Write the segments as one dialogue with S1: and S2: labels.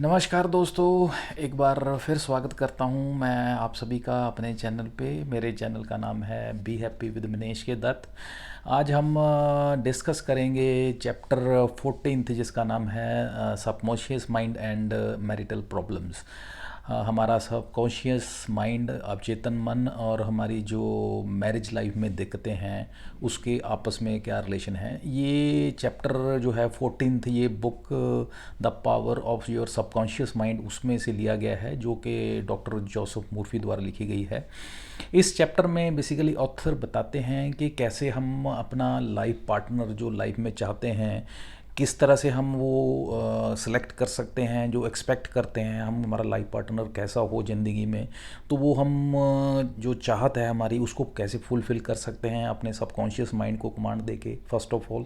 S1: नमस्कार दोस्तों, एक बार फिर स्वागत करता हूं मैं आप सभी का अपने चैनल पे। मेरे चैनल का नाम है बी हैप्पी विद मनीष के दत्त। आज हम डिस्कस करेंगे चैप्टर 14 जिसका नाम है subconscious mind and marital problems. हमारा सबकॉन्शियस माइंड, अवचेतन मन और हमारी जो मैरिज लाइफ में दिक्कतें हैं उसके आपस में क्या रिलेशन है। ये चैप्टर जो है 14, ये book the power of your subconscious mind उसमें से लिया गया है, जो कि डॉक्टर जोसेफ मुर्फी द्वारा लिखी गई है। इस चैप्टर में बेसिकली ऑथर बताते हैं कि कैसे हम अपना लाइफ पार्टनर जो लाइफ में चाहते हैं किस तरह से हम वो सेलेक्ट कर सकते हैं, जो एक्सपेक्ट करते हैं हम हमारा लाइफ पार्टनर कैसा हो ज़िंदगी में, तो वो हम जो चाहत है हमारी उसको कैसे फुलफ़िल कर सकते हैं अपने सबकॉन्शियस माइंड को कमांड दे के, फर्स्ट ऑफ ऑल।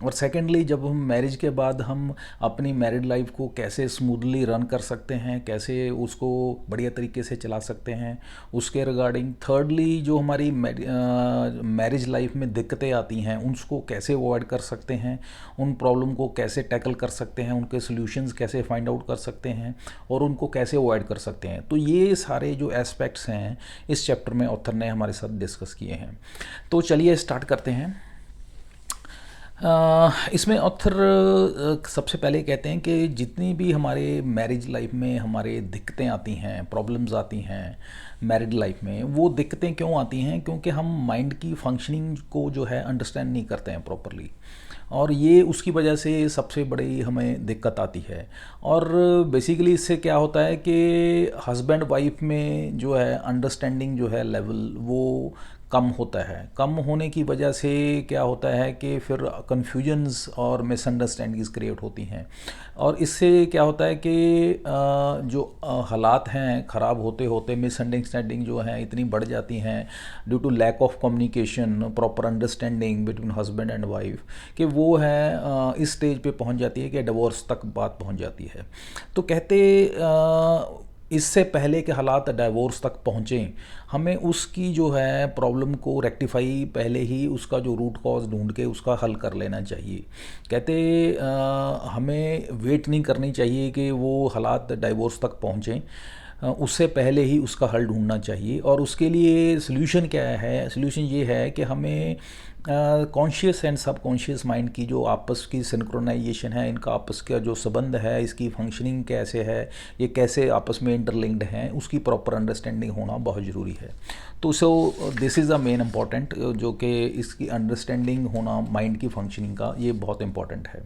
S1: और सेकेंडली, जब हम मैरिज के बाद हम अपनी मैरिड लाइफ को कैसे स्मूथली रन कर सकते हैं, कैसे उसको बढ़िया तरीके से चला सकते हैं, उसके रिगार्डिंग। थर्डली, जो हमारी मैरिज लाइफ में दिक्कतें आती हैं उसको कैसे अवॉइड कर सकते हैं, उन प्रॉब्लम को कैसे टैकल कर सकते हैं, उनके सॉल्यूशंस कैसे फाइंड आउट कर सकते हैं और उनको कैसे अवॉइड कर सकते हैं। तो ये सारे जो एस्पेक्ट्स हैं इस चैप्टर में ऑथर ने हमारे साथ डिस्कस किए हैं। तो चलिए स्टार्ट करते हैं। इसमें ऑथर सबसे पहले कहते हैं कि जितनी भी हमारे मैरिज लाइफ में हमारे दिक्कतें आती हैं, प्रॉब्लम्स आती हैं मैरिड लाइफ में, वो दिक्कतें क्यों आती हैं? क्योंकि हम माइंड की फंक्शनिंग को जो है अंडरस्टैंड नहीं करते हैं प्रॉपरली, और ये उसकी वजह से सबसे बड़ी हमें दिक्कत आती है। और बेसिकली इससे क्या होता है कि हस्बैंड वाइफ में जो है अंडरस्टैंडिंग जो है लेवल वो कम होता है। कम होने की वजह से क्या होता है कि फिर कन्फ्यूजन्स और मिसअंडरस्टैंडिंग्स क्रिएट होती हैं, और इससे क्या होता है कि जो हालात हैं ख़राब होते होते मिसअंडरस्टैंडिंग जो हैं इतनी बढ़ जाती हैं due to lack of communication, proper understanding between husband and wife, कि वो है इस स्टेज पे पहुंच जाती है कि डिवोर्स तक बात पहुंच जाती है। तो कहते इससे पहले के हालात डाइवोर्स तक पहुँचें, हमें उसकी जो है प्रॉब्लम को रेक्टिफाई पहले ही उसका जो रूट कॉज ढूंढ के उसका हल कर लेना चाहिए। कहते हमें वेट नहीं करनी चाहिए कि वो हालात डाइवोर्स तक पहुँचें, उससे पहले ही उसका हल ढूंढना चाहिए। और उसके लिए सॉल्यूशन क्या है? सॉल्यूशन ये है कि हमें कॉन्शियस एंड सबकॉन्शियस माइंड की जो आपस की सिंक्रोनाइजेशन है, इनका आपस का जो संबंध है, इसकी फंक्शनिंग कैसे है, ये कैसे आपस में इंटरलिंक्ड हैं, उसकी प्रॉपर अंडरस्टैंडिंग होना बहुत ज़रूरी है। तो this is the main important, जो कि इसकी अंडरस्टैंडिंग होना माइंड की फंक्शनिंग का, ये बहुत इम्पॉर्टेंट है।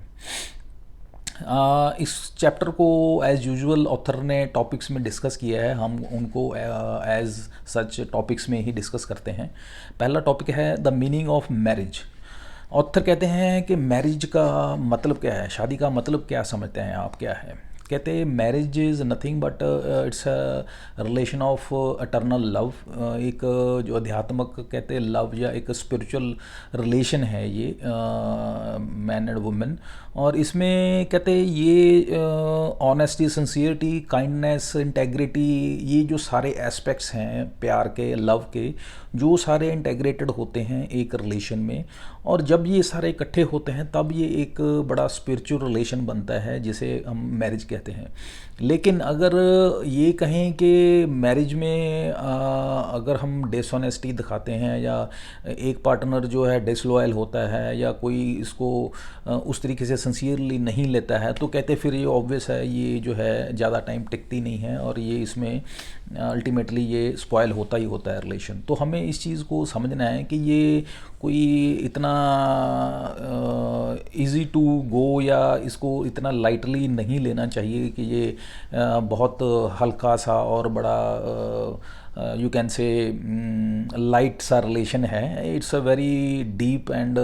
S1: इस चैप्टर को एज़ यूजुअल ऑथर ने टॉपिक्स में डिस्कस किया है, हम उनको एज सच टॉपिक्स में ही डिस्कस करते हैं। पहला टॉपिक है the meaning of marriage. Author कहते हैं कि मैरिज का मतलब क्या है, शादी का मतलब क्या समझते हैं आप, क्या है? कहते हैं marriage is nothing but it's a relation of eternal love. एक जो अध्यात्मक कहते हैं लव या एक स्पिरिचुअल रिलेशन है ये मैन एंड वुमेन। और इसमें कहते हैं ये ऑनेस्टी, सिंसियरिटी, काइंडनेस, इंटेग्रिटी, ये जो सारे एस्पेक्ट्स हैं प्यार के, लव के, जो सारे इंटेग्रेटेड होते हैं एक रिलेशन में। और जब ये सारे इकट्ठे होते हैं तब ये एक बड़ा स्पिरिचुअल रिलेशन बनता है जिसे हम मैरिज कहते हैं। लेकिन अगर ये कहें कि मैरिज में अगर हम डिसऑनेस्टी दिखाते हैं या एक पार्टनर जो है डिसलॉयल होता है या कोई इसको उस तरीके से सिंसियरली नहीं लेता है, तो कहते फिर ये ऑब्वियस है, ये जो है ज़्यादा टाइम टिकती नहीं है और ये इसमें अल्टीमेटली ये स्पॉयल होता ही होता है रिलेशन। तो हमें इस चीज़ को समझना है कि ये कोई इतना इजी टू गो या इसको इतना लाइटली नहीं लेना चाहिए कि ये बहुत हल्का सा और बड़ा यू कैन से लाइट सा रिलेशन है। It's a very deep and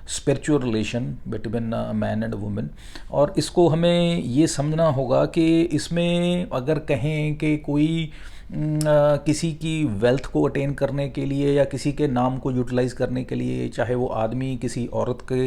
S1: spiritual relation between man and women. और इसको हमें ये समझना होगा कि इसमें अगर कहें कि कोई किसी की वेल्थ को अटेन करने के लिए या किसी के नाम को यूटिलाइज़ करने के लिए, चाहे वो आदमी किसी औरत के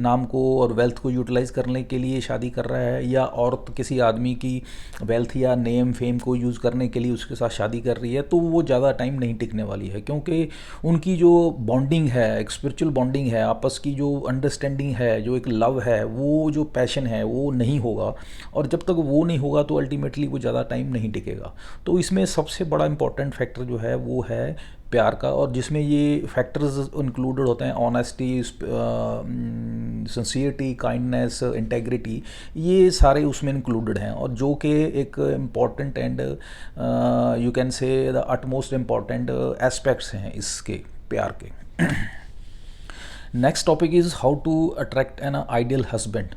S1: नाम को और वेल्थ को यूटिलाइज़ करने के लिए शादी कर रहा है, या औरत किसी आदमी की वेल्थ या नेम फेम को यूज़ करने के लिए उसके साथ शादी कर रही है, तो वो ज़्यादा टाइम नहीं टिकने वाली है, क्योंकि उनकी जो बॉन्डिंग है, एक स्पिरिचुअल बॉन्डिंग है, आपस की जो अंडरस्टैंडिंग है, जो एक लव है, वो जो पैशन है वो नहीं होगा। और जब तक वो नहीं होगा तो अल्टीमेटली वो ज़्यादा टाइम नहीं टिकेगा। तो इसमें सबसे बड़ा इंपॉर्टेंट फैक्टर जो है वो है प्यार का, और जिसमें ये फैक्टर्स इंक्लूडेड होते हैं: ऑनेस्टी, सिंसियरिटी, काइंडनेस, इंटेग्रिटी, ये सारे उसमें इंक्लूडेड हैं, और जो कि एक important and you can say the utmost important aspects हैं इसके, प्यार के। Next topic is how to attract an ideal husband.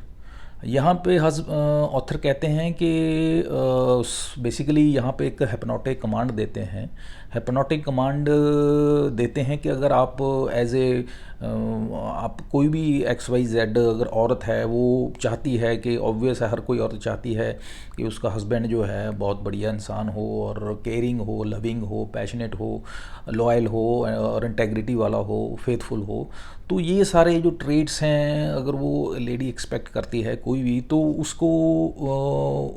S1: यहाँ पे ऑथर कहते हैं कि बेसिकली यहाँ पे एक हिप्नोटिक कमांड देते हैं। हिप्नोटिक कमांड देते हैं कि अगर आप एज ए आप कोई भी एक्स वाई जेड अगर औरत है, वो चाहती है कि, ऑब्वियस है हर कोई औरत चाहती है कि उसका हस्बैंड जो है बहुत बढ़िया इंसान हो और केयरिंग हो, लविंग हो, पैशनेट हो, लॉयल हो और इंटेग्रिटी वाला हो, फेथफुल हो। तो ये सारे जो ट्रेड्स हैं अगर वो लेडी एक्सपेक्ट करती है कोई भी, तो उसको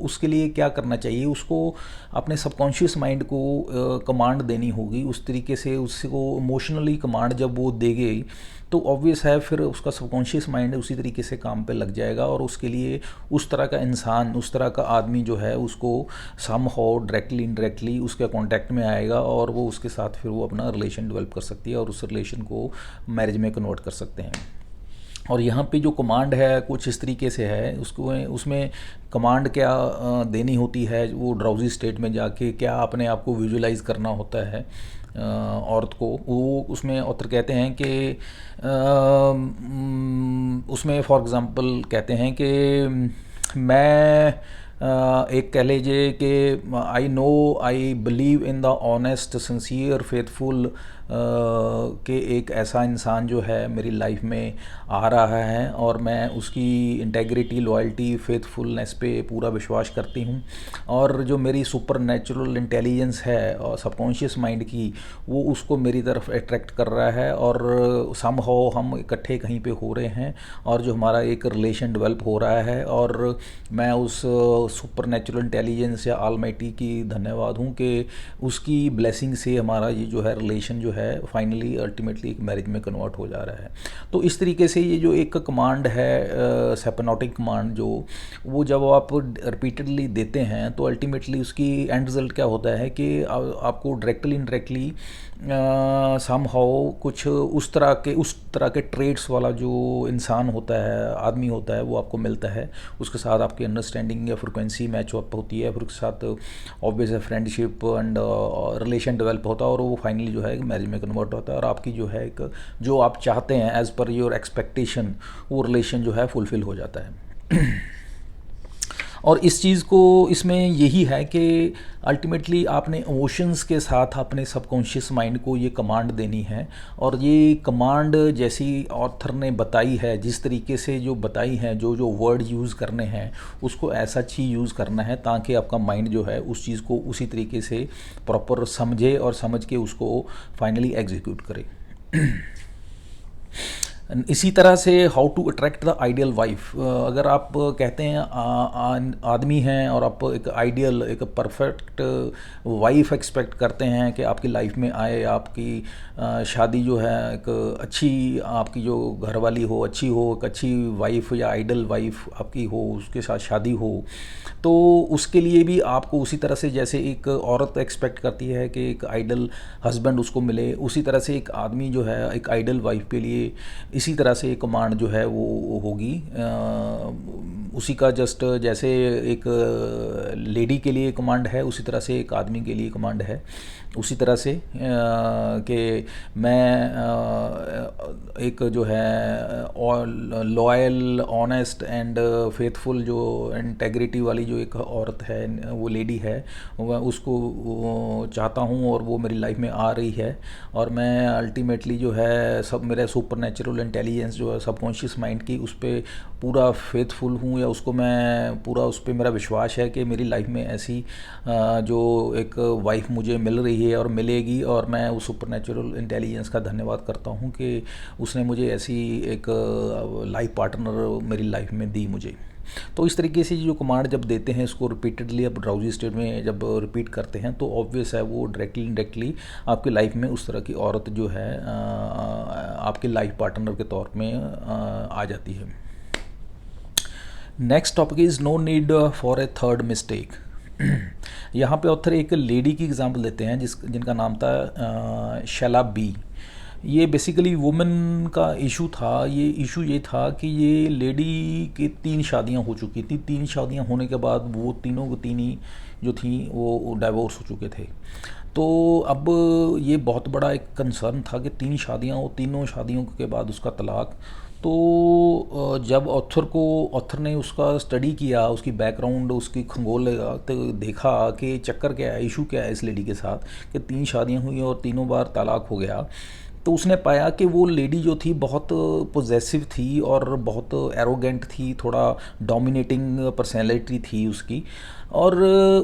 S1: उसके लिए क्या करना चाहिए, उसको अपने सबकॉन्शियस माइंड को कमांड देनी होगी उस तरीके से। उसको इमोशनली कमांड जब वो देगी तो ऑब्वियस है फिर उसका सबकॉन्शियस माइंड उसी तरीके से काम पे लग जाएगा, और उसके लिए उस तरह का इंसान, उस तरह का आदमी जो है उसको सम हाउ डायरेक्टली इनडायरेक्टली उसके कांटेक्ट में आएगा, और वो उसके साथ फिर वो अपना रिलेशन डेवलप कर सकती है और उस रिलेशन को मैरिज में कन्वर्ट कर सकते हैं। और यहाँ पे जो कमांड है कुछ इस तरीके से है, उसको उसमें कमांड क्या देनी होती है, वो ड्राउजी स्टेट में जाके क्या अपने आप को विजुलाइज करना होता है औरत को। वो उसमें ऑथर कहते हैं कि उसमें फॉर एग्ज़ाम्पल कहते हैं कि मैं एक कह लीजिए कि I know, I believe in the honest, sincere, faithful, कि एक ऐसा इंसान जो है मेरी लाइफ में आ रहा है और मैं उसकी इंटेग्रिटी, लॉयल्टी, फेथफुलनेस पे पूरा विश्वास करती हूँ, और जो मेरी सुपर नेचुरल इंटेलिजेंस है और सबकॉन्शियस माइंड की, वो उसको मेरी तरफ अट्रैक्ट कर रहा है, और समहाउ हम इकट्ठे कहीं पे हो रहे हैं और जो हमारा एक रिलेशन डेवलप हो रहा है, और मैं उस सुपर नेचुरल इंटेलिजेंस या ऑलमाइटी की धन्यवाद हूँ कि उसकी ब्लेसिंग से हमारा ये जो है रिलेशन जो है फाइनली अल्टीमेटली एक मैरिज में कन्वर्ट हो जा रहा है। तो इस तरीके से ये जो एक कमांड है सेपनोटिक कमांड, जो वो जब आप रिपीटेडली देते हैं तो अल्टीमेटली उसकी एंड रिजल्ट क्या होता है कि आपको डायरेक्टली इनडायरेक्टली समहाउ कुछ उस तरह के ट्रेड्स वाला जो इंसान होता है, आदमी होता है, वो आपको मिलता है। उसके साथ आपकी अंडरस्टैंडिंग या फ्रिक्वेंसी मैच अप होती है, फिर उसके साथ ऑब्वियस है फ्रेंडशिप एंड रिलेशन डेवलप होता है, और वो फाइनली जो है मैरिज में कन्वर्ट होता है, और आपकी जो है एक जो आप चाहते हैं एज़ पर योर एक्सपेक्टेशन, वो रिलेशन जो है फुलफ़िल हो जाता है। और इस चीज़ को इसमें यही है कि अल्टीमेटली आपने इमोशंस के साथ अपने सबकॉन्शियस माइंड को ये कमांड देनी है, और ये कमांड जैसी ऑथर ने बताई है, जिस तरीके से जो बताई है, जो जो वर्ड यूज़ करने हैं उसको ऐसा चीज़ यूज़ करना है ताकि आपका माइंड जो है उस चीज़ को उसी तरीके से प्रॉपर समझे और समझ के उसको फाइनली एग्जीक्यूट करे। इसी तरह से how to attract the ideal wife. अगर आप कहते हैं आदमी हैं और आप एक आइडियल, एक परफेक्ट वाइफ एक्सपेक्ट करते हैं कि आपकी लाइफ में आए, आपकी शादी जो है एक अच्छी, आपकी जो घरवाली हो अच्छी हो, एक अच्छी वाइफ या आइडियल वाइफ आपकी हो, उसके साथ शादी हो, तो उसके लिए भी आपको उसी तरह से जैसे एक औरत एक्सपेक्ट करती है कि एक आइडियल हस्बैंड उसको मिले, उसी तरह से एक आदमी जो है एक आइडियल वाइफ के लिए इसी तरह से कमांड जो है वो होगी। उसी का जस्ट जैसे एक लेडी के लिए कमांड है, उसी तरह से एक आदमी के लिए कमांड है। उसी तरह से कि मैं एक जो है लॉयल, ऑनेस्ट एंड फेथफुल, जो इंटेग्रिटी वाली जो एक औरत है, वो लेडी है, वह उसको चाहता हूँ और वो मेरी लाइफ में आ रही है, और मैं अल्टीमेटली जो है सब मेरे सुपर नेचुरल इंटेलिजेंस जो है सबकॉन्शियस माइंड की, उस पर पूरा फेथफुल हूँ, या उसको मैं पूरा, उस पर मेरा विश्वास है कि मेरी लाइफ में ऐसी जो एक वाइफ मुझे मिल रही है और मिलेगी, और मैं उस सुपर नेचुरल इंटेलिजेंस का धन्यवाद करता हूँ कि उसने मुझे ऐसी एक लाइफ पार्टनर मेरी लाइफ में दी मुझे। तो इस तरीके से जो कमांड जब देते हैं, इसको रिपीटेडली अब ड्राउजी स्टेट में जब रिपीट करते हैं, तो ऑब्वियस है वो डायरेक्टली इनडायरेक्टली आपकी लाइफ में उस तरह की औरत जो है आपके लाइफ पार्टनर के तौर में आ जाती है। Next topic is no need for a third mistake. यहाँ पे ऑथर एक लेडी की एग्जांपल देते हैं जिनका नाम था शैला बी। ये बेसिकली वुमेन का इशू था। ये इशू ये था कि ये लेडी की 3 शादियां हो चुकी थी। 3 शादियां होने के बाद वो तीनों को तीन ही जो थी वो डाइवोर्स हो चुके थे। तो अब ये बहुत बड़ा एक कंसर्न था कि 3 शादियां और तीनों शादियों के बाद उसका तलाक। तो जब ऑथर ने उसका स्टडी किया, उसकी बैकग्राउंड, उसकी खंगोल लगा, तो देखा कि चक्कर क्या है, इशू क्या है इस लेडी के साथ कि 3 शादियां हुई और तीनों बार तलाक हो गया। तो उसने पाया कि वो लेडी जो थी बहुत पोजेसिव थी और बहुत एरोगेंट थी, थोड़ा डोमिनेटिंग पर्सनैलिटी थी उसकी, और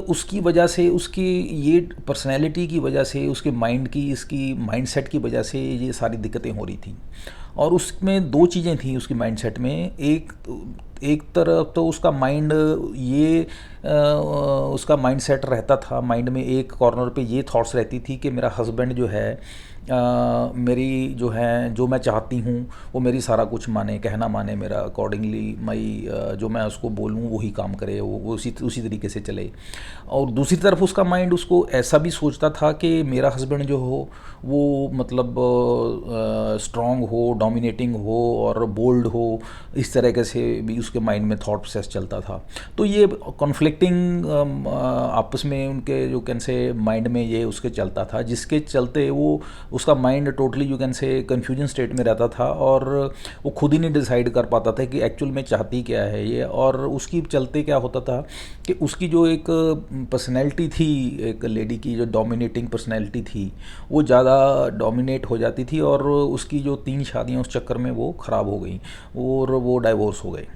S1: उसकी वजह से, उसकी ये पर्सनैलिटी की वजह से, उसके माइंड की, इसकी माइंडसेट की वजह से ये सारी दिक्कतें हो रही थी। और उसमें 2 चीज़ें थी उसकी माइंडसेट में। एक तरफ तो उसका माइंड ये उसका माइंडसेट रहता था, माइंड में एक कॉर्नर पे ये थॉट्स रहती थी कि मेरा हस्बैंड जो है मेरी जो है, जो मैं चाहती हूँ वो मेरी सारा कुछ माने, कहना माने, मेरा अकॉर्डिंगली मई जो मैं उसको बोलूँ वही काम करे, वो उसी तरीके से चले। और दूसरी तरफ उसका माइंड उसको ऐसा भी सोचता था कि मेरा हस्बैंड जो हो वो मतलब स्ट्रॉन्ग हो, डोमिनेटिंग हो और बोल्ड हो, इस तरीके से भी उसके माइंड में थॉट प्रोसेस चलता था। तो ये कॉन्फ्लिक्टिंग आपस में उनके जो कैन से माइंड में ये उसके चलता था, जिसके चलते वो उसका माइंड टोटली यू कैन से कन्फ्यूजन स्टेट में रहता था और वो खुद ही नहीं डिसाइड कर पाता था कि एक्चुअल में चाहती क्या है ये। और उसकी चलते क्या होता था कि उसकी जो एक पर्सनैलिटी थी, एक लेडी की जो डोमिनेटिंग पर्सनैलिटी थी, वो ज़्यादा डोमिनेट हो जाती थी और उसकी जो 3 शादियाँ उस चक्कर में वो ख़राब हो गई और वो डाइवोर्स हो गए।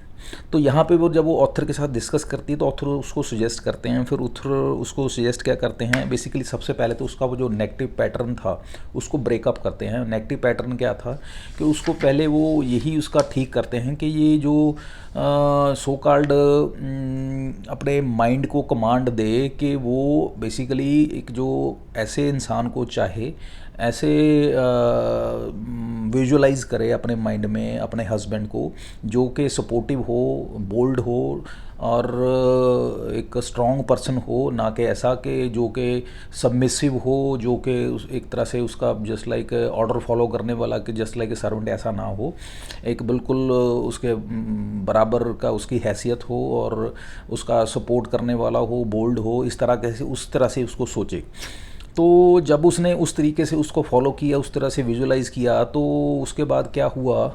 S1: तो यहाँ पे वो जब वो ऑथर के साथ डिस्कस करती है तो ऑथर उसको सजेस्ट करते हैं, फिर ऑथर उसको सजेस्ट क्या करते हैं, बेसिकली सबसे पहले तो उसका वो जो नेगेटिव पैटर्न था उसको ब्रेकअप करते हैं। नेगेटिव पैटर्न क्या था कि उसको पहले वो यही उसका ठीक करते हैं कि ये जो सो कॉल्ड अपने माइंड को कमांड दे कि वो बेसिकली एक जो ऐसे इंसान को चाहे, ऐसे विजुअलाइज करे अपने माइंड में अपने हस्बैंड को, जो कि सपोर्टिव हो, बोल्ड हो और एक स्ट्रॉन्ग पर्सन हो, ना कि ऐसा कि जो कि सबमिसिव हो, जो कि एक तरह से उसका जस्ट लाइक ऑर्डर फॉलो करने वाला, कि जस्ट लाइक ए सर्वेंट, ऐसा ना हो। एक बिल्कुल उसके बराबर का उसकी हैसियत हो और उसका सपोर्ट करने वाला हो, बोल्ड हो, इस तरह कैसे उस तरह से उसको सोचे। तो जब उसने उस तरीके से उसको फॉलो किया, उस तरह से विजुअलाइज़ किया, तो उसके बाद क्या हुआ,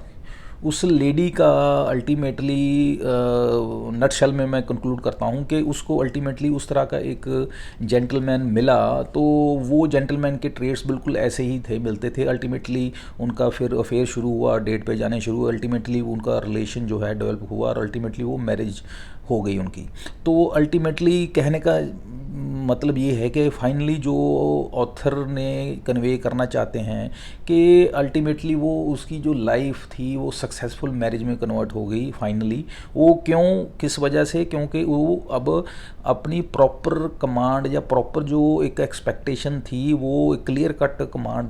S1: उस लेडी का अल्टीमेटली नटशेल में मैं कंक्लूड करता हूँ कि उसको अल्टीमेटली उस तरह का एक जेंटलमैन मिला। तो वो जेंटलमैन के ट्रेड्स बिल्कुल ऐसे ही थे, मिलते थे। अल्टीमेटली उनका फिर अफेयर शुरू हुआ, डेट पे जाने शुरू हुआ, अल्टीमेटली उनका रिलेशन जो है डेवलप हुआ और अल्टीमेटली वो मैरिज हो गई उनकी। तो अल्टीमेटली कहने का मतलब ये है कि फाइनली जो ऑथर ने कन्वे करना चाहते हैं कि अल्टीमेटली वो उसकी जो लाइफ थी वो सक्सेसफुल मैरिज में कन्वर्ट हो गई फाइनली। वो क्यों, किस वजह से? क्योंकि वो अब अपनी प्रॉपर कमांड या प्रॉपर जो एक एक्सपेक्टेशन थी वो एक क्लियर कट कमांड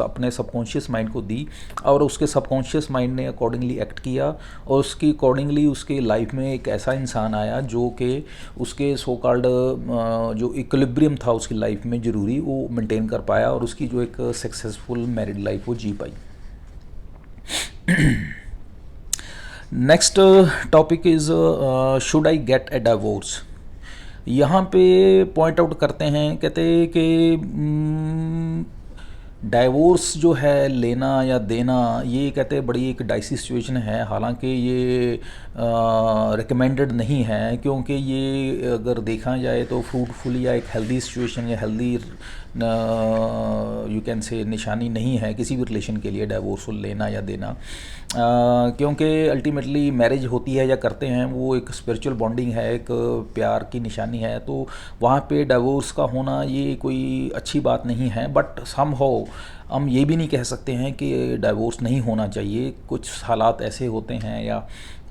S1: अपने सबकॉन्शियस माइंड को दी और उसके सबकॉन्शियस माइंड ने अकॉर्डिंगली एक्ट किया और उसकी अकॉर्डिंगली उसके लाइफ में एक ऐसा इंसान आया जो कि उसके सो कॉल्ड जो इक्विलिब्रियम था उसकी लाइफ में ज़रूरी, वो मेंटेन कर पाया और उसकी जो एक सक्सेसफुल मैरिड लाइफ वो जी पाई। Next topic is should I get a divorce. यहाँ पे पॉइंट आउट करते हैं, कहते हैं कि डाइवोर्स जो है लेना या देना, ये कहते हैं बड़ी एक डाइसी सिचुएशन है। हालांकि ये रिकमेंडेड नहीं है, क्योंकि ये अगर देखा जाए तो फ्रूटफुल या एक हेल्दी सिचुएशन या हेल्दी यू कैन से निशानी नहीं है किसी भी रिलेशन के लिए डाइवोर्स लेना या देना। क्योंकि अल्टीमेटली मैरिज होती है या करते हैं वो एक स्पिरिचुअल बॉन्डिंग है, एक प्यार की निशानी है, तो वहाँ पे डाइवोर्स का होना ये कोई अच्छी बात नहीं है। बट समहाउ हम ये भी नहीं कह सकते हैं कि डाइवोर्स नहीं होना चाहिए। कुछ हालात ऐसे होते हैं या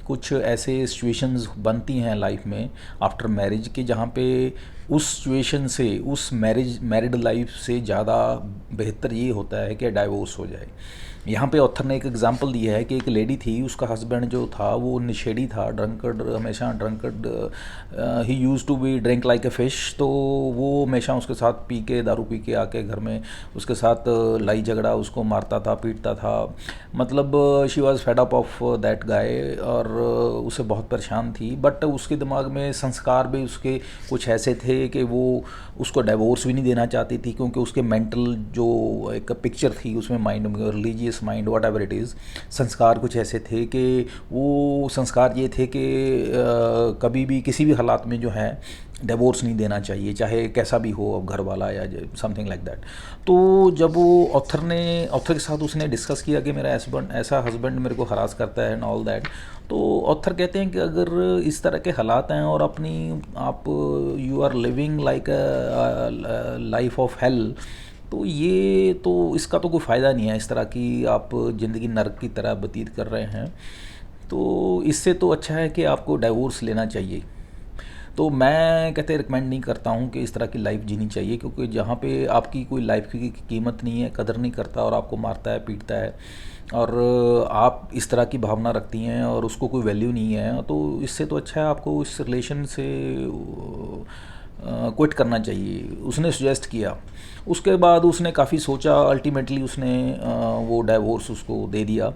S1: कुछ ऐसे सिचुएशंस बनती हैं लाइफ में आफ्टर मैरिज कि जहाँ पे उस सिचुएशन से, उस मैरिड लाइफ से ज़्यादा बेहतर ये होता है कि डाइवोर्स हो जाए। यहाँ पे ऑथर ने एक एग्जांपल दिया है कि एक लेडी थी, उसका हस्बैंड जो था वो नशेड़ी था, ड्रंकर्ड, हमेशा ड्रंकर्ड, ही used to be drink like a fish. तो वो हमेशा उसके साथ पी के, दारू पी के आके घर में उसके साथ लड़ाई झगड़ा, उसको मारता था, पीटता था। मतलब she was fed up of that guy, और उसे बहुत परेशान थी। बट उसके दिमाग में संस्कार भी उसके कुछ ऐसे थे कि वो उसको डाइवोर्स भी नहीं देना चाहती थी, क्योंकि उसके मेंटल जो एक पिक्चर थी उसमें, माइंड में, religious mind, what ever it is, संस्कार कुछ ऐसे थे कि वो संस्कार ये थे कि कभी भी किसी भी हालात में जो है डिवोर्स नहीं देना चाहिए, चाहे कैसा भी हो, अब घर वाला या समथिंग लाइक दैट। तो जब वो ऑथर के साथ उसने डिस्कस किया कि मेरा ऐसा हस्बैंड मेरे को हरास करता है एंड ऑल दैट, तो ऑथर कहते हैं कि अगर इस तरह के हालात हैं और आप you are living like a life of hell, तो ये तो इसका तो कोई फ़ायदा नहीं है। इस तरह की आप ज़िंदगी नर्क की तरह व्यतीत कर रहे हैं, तो इससे तो अच्छा है कि आपको डाइवोर्स लेना चाहिए। तो मैं कहते रिकमेंड नहीं करता हूँ कि इस तरह की लाइफ जीनी चाहिए, क्योंकि जहाँ पे आपकी कोई लाइफ की कीमत नहीं है, कदर नहीं करता और आपको मारता है, पीटता है, और आप इस तरह की भावना रखती हैं और उसको कोई वैल्यू नहीं है, तो इससे तो अच्छा है आपको इस रिलेशन से क्विट करना चाहिए। उसने सुजेस्ट किया, उसके बाद उसने काफ़ी सोचा, अल्टीमेटली उसने वो डाइवोर्स उसको दे दिया।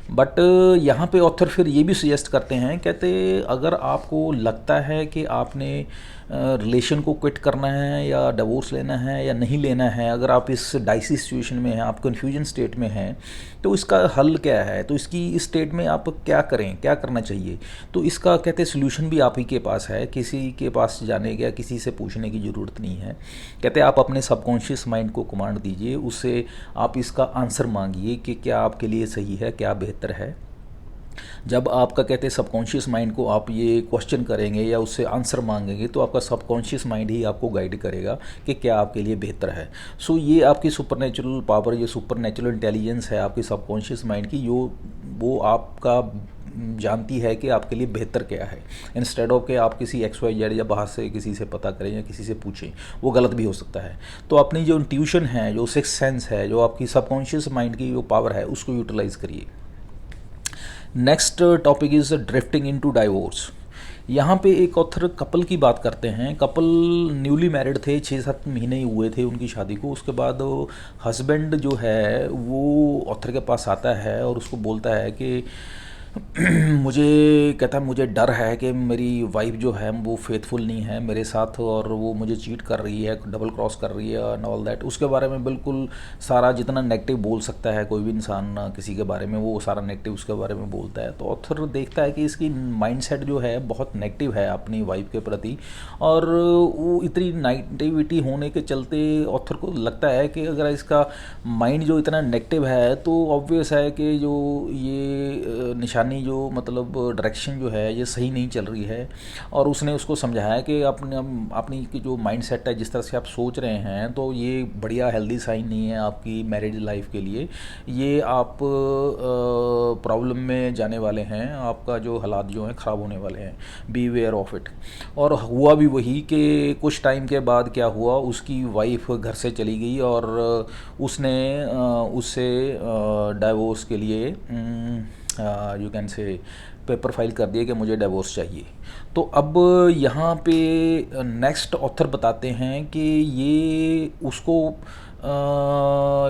S1: बट यहाँ पे ऑथर फिर ये भी सजेस्ट करते हैं, कहते अगर आपको लगता है कि आपने रिलेशन को क्विट करना है या डिवोर्स लेना है या नहीं लेना है, अगर आप इस डाइसी सिचुएशन में हैं, आप कन्फ्यूजन स्टेट में हैं, तो इसका हल क्या है, तो इसकी इस स्टेट में आप क्या करें, क्या करना चाहिए। तो इसका कहते सोल्यूशन भी आप ही के पास है, किसी के पास जाने या किसी से पूछने की ज़रूरत नहीं है। कहते आप अपने सबकॉन्शियस माइंड को कमांड दीजिए, उससे आप इसका आंसर मांगिए कि क्या आपके लिए सही है, क्या बेहतर है। जब आपका कहते हैं सबकॉन्शियस माइंड को आप ये क्वेश्चन करेंगे या उससे आंसर मांगेंगे, तो आपका सबकॉन्शियस माइंड ही आपको गाइड करेगा कि क्या आपके लिए बेहतर है। सो ये आपकी सुपरनेचुरल पावर, ये सुपरनेचुरल इंटेलिजेंस है आपकी सबकॉन्शियस माइंड की, वो आपका जानती है कि आपके लिए बेहतर क्या है। इंस्टेड ऑफ कि आप किसी XYZ या बाहर से किसी से पता करें या किसी से पूछें, वो गलत भी हो सकता है। तो अपनी जो इंट्यूशन है, जो सिक्स सेंस है, जो आपकी सबकॉन्शियस माइंड की जो पावर है, उसको यूटिलाइज करिए। Next topic is drifting into divorce. यहाँ पे एक ऑथर कपल की बात करते हैं। कपल न्यूली मैरिड थे, 6-7 महीने ही हुए थे उनकी शादी को। उसके बाद हस्बैंड जो है वो ऑथर के पास आता है और उसको बोलता है कि कहता है मुझे डर है कि मेरी वाइफ जो है वो फेथफुल नहीं है मेरे साथ, और वो मुझे चीट कर रही है, डबल क्रॉस कर रही है एंड ऑल दैट। उसके बारे में बिल्कुल सारा जितना नेगेटिव बोल सकता है कोई भी इंसान किसी के बारे में, वो सारा नेगेटिव उसके बारे में बोलता है। तो ऑथर देखता है कि इसकी माइंडसेट जो है बहुत नेगेटिव है अपनी वाइफ के प्रति, और वो इतनी नेगेटिविटी होने के चलते ऑथर को लगता है कि अगर इसका माइंड जो इतना नेगेटिव है, तो ऑब्वियस है कि जो ये निशानी, जो मतलब डायरेक्शन जो है ये सही नहीं चल रही है। और उसने उसको समझाया कि अपनी की जो माइंड सेट है, जिस तरह से आप सोच रहे हैं, तो ये बढ़िया हेल्दी साइन नहीं है आपकी मैरिज लाइफ के लिए। ये आप प्रॉब्लम में जाने वाले हैं, आपका जो हालात जो हैं ख़राब होने वाले हैं, बी वेयर ऑफ इट। और हुआ भी वही कि कुछ टाइम के बाद क्या हुआ, उसकी वाइफ घर से चली गई और उसने उससे डाइवोर्स के लिए यू कैन से पेपर फाइल कर दिए कि मुझे डिवोर्स चाहिए। तो अब यहाँ पे नेक्स्ट ऑथर बताते हैं कि ये उसको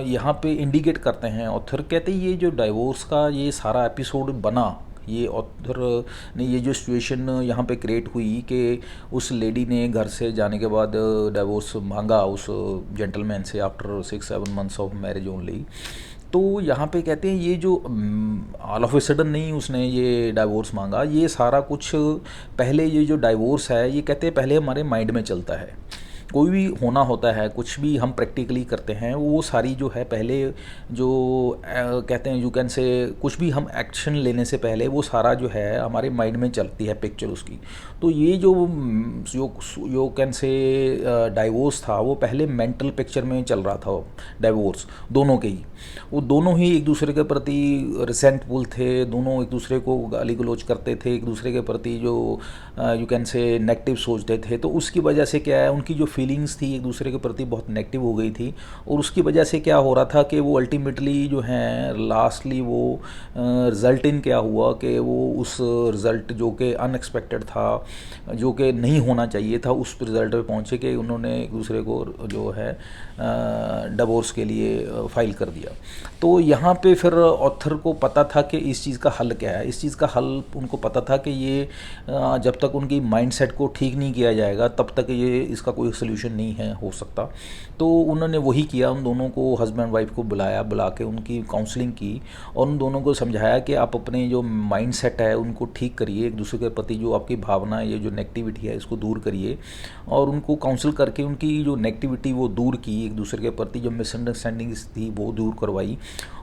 S1: यहाँ पे इंडिकेट करते हैं। ऑथर कहते हैं ये जो डिवोर्स का ये सारा एपिसोड बना, ये ऑथर ने ये जो सिचुएशन यहाँ पे क्रिएट हुई कि उस लेडी ने घर से जाने के बाद डिवोर्स मांगा उस जेंटलमैन से after 6-7 months of marriage only. तो यहाँ पे कहते हैं ये जो ऑल ऑफ ए सडन नहीं उसने ये डाइवोर्स मांगा, ये सारा कुछ पहले, ये जो डाइवोर्स है ये कहते हैं पहले हमारे माइंड में चलता है कोई भी होना होता है, कुछ भी हम प्रैक्टिकली करते हैं, वो सारी जो है पहले जो कहते हैं यू कैन से, कुछ भी हम एक्शन लेने से पहले वो सारा जो है हमारे माइंड में चलती है पिक्चर उसकी। तो ये जो यू कैन से डाइवोर्स था वो पहले मेंटल पिक्चर में चल रहा था। डाइवोर्स दोनों के ही, वो दोनों ही एक दूसरे के प्रति रिसेंटफुल थे, दोनों एक दूसरे को गाली गलौज करते थे, एक दूसरे के प्रति जो यू कैन से नेगेटिव सोचते थे। तो उसकी वजह से क्या है, उनकी जो फीलिंग्स थी एक दूसरे के प्रति बहुत नेगेटिव हो गई थी, और उसकी वजह से क्या हो रहा था कि वो अल्टीमेटली जो है लास्टली वो रिज़ल्ट इन क्या हुआ कि वो उस रिज़ल्ट जो कि अनएक्सपेक्टेड था, जो कि नहीं होना चाहिए था, उस रिज़ल्ट पे पहुँचे कि उन्होंने एक दूसरे को जो है डिवोर्स के लिए फाइल कर दिया। तो यहाँ पे फिर ऑथर को पता था कि इस चीज़ का हल क्या है। इस चीज़ का हल उनको पता था कि ये जब तक उनकी माइंडसेट को ठीक नहीं किया जाएगा तब तक ये इसका कोई सोल्यूशन नहीं है हो सकता। तो उन्होंने वही किया, उन दोनों को हस्बैंड वाइफ को बुलाया, बुला के उनकी काउंसलिंग की और उन दोनों को समझाया कि आप अपने जो माइंडसेट है उनको ठीक करिए, एक दूसरे के प्रति जो आपकी भावना, ये जो नेगेटिविटी है इसको दूर करिए, और उनको काउंसिल करके उनकी जो नेगेटिविटी वो दूर की, एक दूसरे के प्रति जो मिसअंडरस्टैंडिंग्स थी वो दूर करवाई,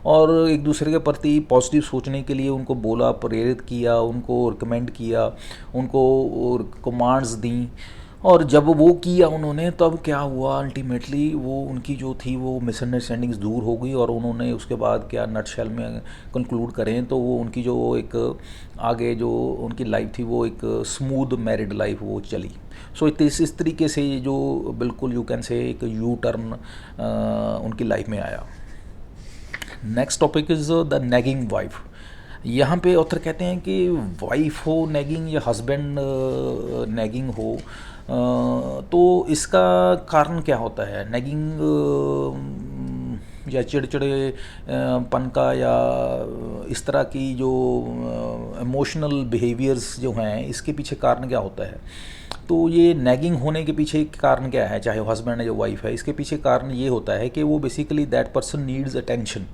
S1: और एक दूसरे के प्रति पॉजिटिव सोचने के लिए उनको बोला, प्रेरित किया, उनको रिकमेंड किया, उनको कमांड्स दी। और जब वो किया उन्होंने, तब क्या हुआ अल्टीमेटली, वो उनकी जो थी वो मिसअंडरस्टैंडिंग्स दूर हो गई, और उन्होंने उसके बाद क्या नटशेल में कंक्लूड करें तो वो उनकी जो एक आगे जो उनकी लाइफ थी वो एक स्मूथ मैरिड लाइफ वो चली। सो इस तरीके से ये जो बिल्कुल यू कैन से एक यू टर्न उनकी लाइफ में आया। Next topic is the nagging wife. यहाँ पे ऑथर कहते हैं कि वाइफ हो नेगिंग या हस्बैंड नेगिंग हो, तो इसका कारण क्या होता है। नेगिंग या चिड़चिड़े पन का या इस तरह की जो इमोशनल बिहेवियर्स जो हैं, इसके पीछे कारण क्या होता है। तो ये नैगिंग होने के पीछे कारण क्या है, चाहे हस्बैंड है या वाइफ है, इसके पीछे कारण ये होता है कि वो basically that person needs attention.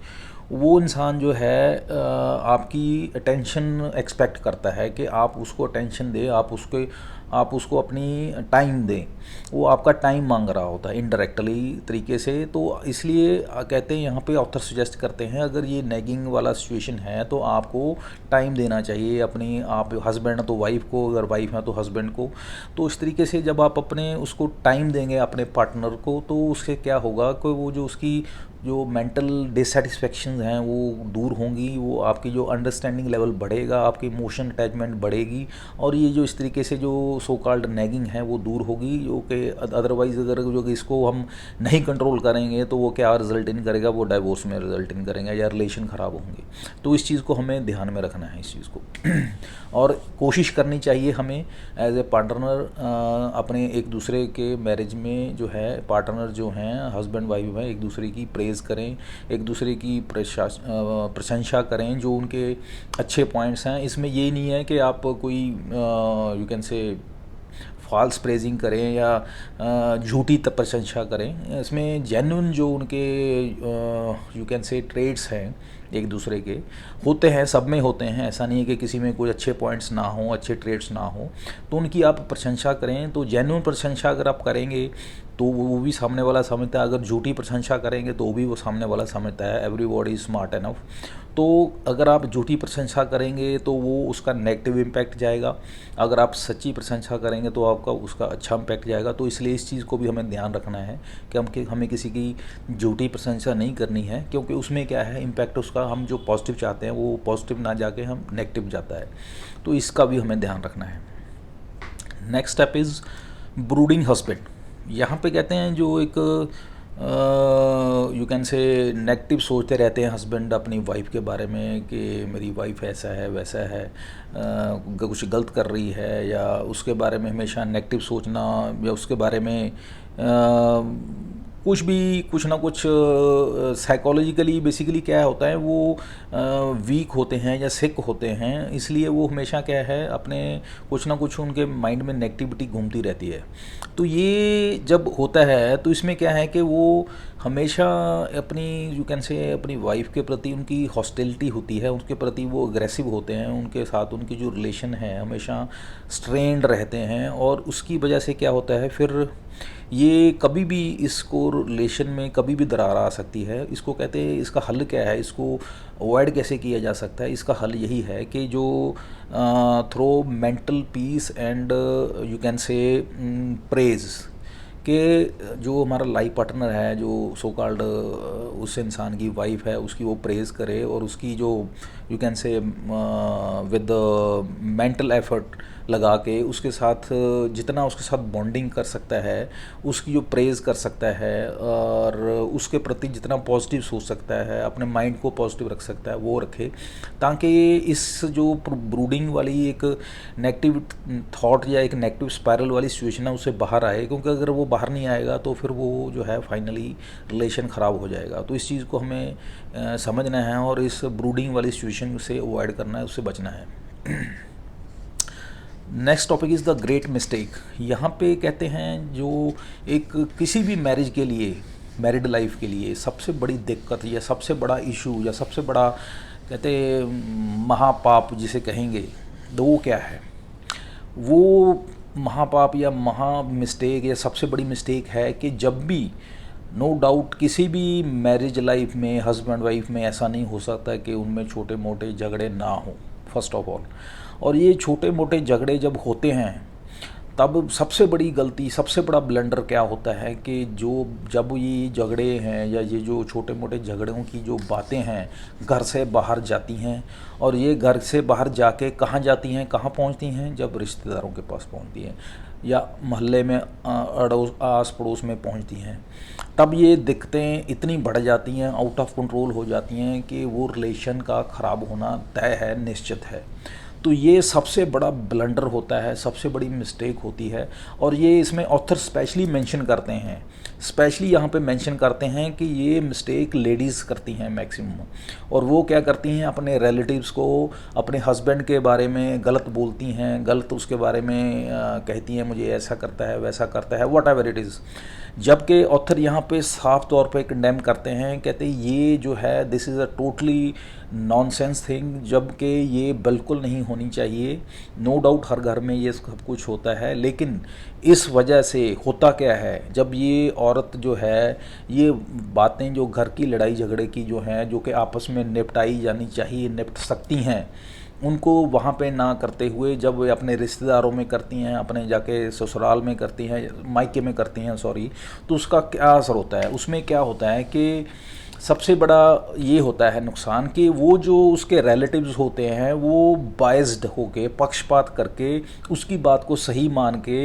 S1: वो इंसान जो है आपकी अटेंशन एक्सपेक्ट करता है कि आप उसको अटेंशन दें, आप उसको अपनी टाइम दें। वो आपका टाइम मांग रहा होता है इनडायरेक्टली तरीके से। तो इसलिए कहते हैं यहाँ पे ऑथर सजेस्ट करते हैं, अगर ये नैगिंग वाला सिचुएशन है तो आपको टाइम देना चाहिए अपनी, आप हस्बैंड है तो वाइफ को, अगर वाइफ है तो हस्बैंड को। तो इस तरीके से जब आप अपने उसको टाइम देंगे अपने पार्टनर को, तो उससे क्या होगा कि वो जो उसकी जो मेंटल डिससेटिस्फैक्शन हैं वो दूर होंगी, वो आपकी जो अंडरस्टैंडिंग लेवल बढ़ेगा, आपकी इमोशन अटैचमेंट बढ़ेगी, और ये जो इस तरीके से जो सो कॉल्ड नैगिंग है वो दूर होगी। जो कि अदरवाइज़ अगर जो कि इसको हम नहीं कंट्रोल करेंगे तो वो क्या रिजल्ट इन करेगा, वो डाइवोर्स में रिजल्ट इन करेंगे या रिलेशन ख़राब होंगे। तो इस चीज़ को हमें ध्यान में रखना है, इस चीज़ को और कोशिश करनी चाहिए हमें एज ए पार्टनर अपने एक दूसरे के मैरिज में जो है पार्टनर जो हैं हस्बैंड वाइफ हैं, एक दूसरे की प्रेज़ करें, एक दूसरे की प्रशंसा करें जो उनके अच्छे पॉइंट्स हैं। इसमें ये नहीं है कि आप कोई you can say false praising करें या झूठी प्रशंसा करें। इसमें जेन्युइन जो उनके यू कैन से ट्रेड्स हैं एक दूसरे के होते हैं, सब में होते हैं, ऐसा नहीं है कि किसी में कोई अच्छे पॉइंट्स ना हो, अच्छे ट्रेड्स ना हो, तो उनकी आप प्रशंसा करें। तो जेन्युइन प्रशंसा अगर आप करेंगे तो वो भी सामने वाला समझता है, अगर झूठी प्रशंसा करेंगे तो भी वो सामने वाला समझता है। Everybody is smart enough. तो अगर आप झूठी प्रशंसा करेंगे तो वो उसका नेगेटिव इम्पैक्ट जाएगा, अगर आप सच्ची प्रशंसा करेंगे तो आपका उसका अच्छा इम्पैक्ट जाएगा। तो इसलिए इस चीज़ को भी हमें ध्यान रखना है कि हमें किसी की झूठी प्रशंसा नहीं करनी है, क्योंकि उसमें क्या है इम्पैक्ट उसका, हम जो पॉजिटिव चाहते हैं वो पॉजिटिव ना जाके हम नेगेटिव जाता है। तो इसका भी हमें ध्यान रखना है। Next step is brooding husband. यहाँ पे कहते हैं जो एक यू कैन से नेगेटिव सोचते रहते हैं हस्बैंड अपनी वाइफ के बारे में कि मेरी वाइफ ऐसा है वैसा है, कुछ गलत कर रही है, या उसके बारे में हमेशा नेगेटिव सोचना, या उसके बारे में कुछ ना कुछ साइकोलॉजिकली बेसिकली क्या होता है, वो वीक होते हैं या सिक होते हैं, इसलिए वो हमेशा क्या है अपने कुछ ना कुछ उनके माइंड में नेगेटिविटी घूमती रहती है। तो ये जब होता है तो इसमें क्या है कि वो हमेशा अपनी यू कैन से अपनी वाइफ के प्रति उनकी हॉस्टिलिटी होती है, उनके प्रति वो अग्रेसिव होते हैं, उनके साथ उनकी जो रिलेशन है हमेशा स्ट्रेन्ड रहते हैं, और उसकी वजह से क्या होता है फिर ये कभी भी इसको रिलेशन में कभी भी दरार आ सकती है। इसको कहते हैं, इसका हल क्या है, इसको अवॉइड कैसे किया जा सकता है? इसका हल यही है कि जो through mental peace and you can say praise कि जो हमारा लाइफ पार्टनर है, जो सो कॉल्ड उस इंसान की वाइफ है, उसकी वो प्रेज़ करे, और उसकी जो यू कैन से विद मेंटल एफर्ट लगा के उसके साथ जितना उसके साथ बॉन्डिंग कर सकता है, उसकी जो प्रेज़ कर सकता है, और उसके प्रति जितना पॉजिटिव सोच सकता है, अपने माइंड को पॉजिटिव रख सकता है, वो रखे, ताकि इस जो ब्रूडिंग वाली एक नेगेटिव थॉट या एक नेगेटिव स्पायरल वाली सिचुएशन है उससे बाहर आए। क्योंकि अगर वो बाहर नहीं आएगा तो फिर वो जो है फाइनली रिलेशन ख़राब हो जाएगा। तो इस चीज़ को हमें समझना है और इस ब्रूडिंग वाली सिचुएशन से अवॉइड करना है, उससे बचना है। Next topic is the great mistake. यहाँ पे कहते हैं जो एक किसी भी मैरिज के लिए, मैरिड लाइफ के लिए सबसे बड़ी दिक्कत या सबसे बड़ा इशू या सबसे बड़ा कहते महापाप जिसे कहेंगे, तो वो क्या है? वो महापाप या महा मिस्टेक या सबसे बड़ी मिस्टेक है कि जब भी नो डाउट किसी भी मैरिज लाइफ में हस्बैंड वाइफ में ऐसा नहीं हो सकता कि उनमें छोटे मोटे झगड़े ना हो, फर्स्ट ऑफ ऑल। और ये छोटे मोटे झगड़े जब होते हैं तब सबसे बड़ी गलती, सबसे बड़ा ब्लंडर क्या होता है कि जब ये झगड़े हैं या ये जो छोटे मोटे झगड़ों की जो बातें हैं घर से बाहर जाती हैं, और ये घर से बाहर जाके कहाँ जाती हैं, कहाँ पहुँचती हैं? जब रिश्तेदारों के पास पहुँचती हैं या मोहल्ले में अड़ोस आस पड़ोस में पहुँचती हैं, तब ये दिक्कतें इतनी बढ़ जाती हैं, आउट ऑफ कंट्रोल हो जाती हैं कि वो रिलेशन का ख़राब होना तय है, निश्चित है। तो ये सबसे बड़ा ब्लंडर होता है, सबसे बड़ी मिस्टेक होती है। और ये इसमें ऑथर स्पेशली मेंशन करते हैं, स्पेशली यहाँ पे मेंशन करते हैं कि ये मिस्टेक लेडीज़ करती हैं मैक्सिमम। और वो क्या करती हैं, अपने रिलेटिव्स को अपने हस्बैंड के बारे में गलत बोलती हैं, गलत उसके बारे में कहती हैं मुझे ऐसा करता है, वैसा करता है, वट एवर इट इज़। जबकि ऑथर यहाँ पे साफ तौर पे कंडेम करते हैं, कहते हैं ये जो है this is a totally nonsense thing, जबकि ये बिल्कुल नहीं होनी चाहिए। नो डाउट हर घर में ये सब कुछ होता है, लेकिन इस वजह से होता क्या है, जब ये औरत जो है ये बातें जो घर की लड़ाई झगड़े की जो हैं, जो कि आपस में निपटाई जानी चाहिए, निपट सकती हैं, उनको वहाँ पे ना करते हुए जब वे अपने रिश्तेदारों में करती हैं, अपने जाके ससुराल में करती हैं, मायके में करती हैं सॉरी, तो उसका क्या असर होता है? उसमें क्या होता है कि सबसे बड़ा ये होता है नुकसान कि वो जो उसके रिलेटिव्स होते हैं वो बायस्ड होके, पक्षपात करके उसकी बात को सही मान के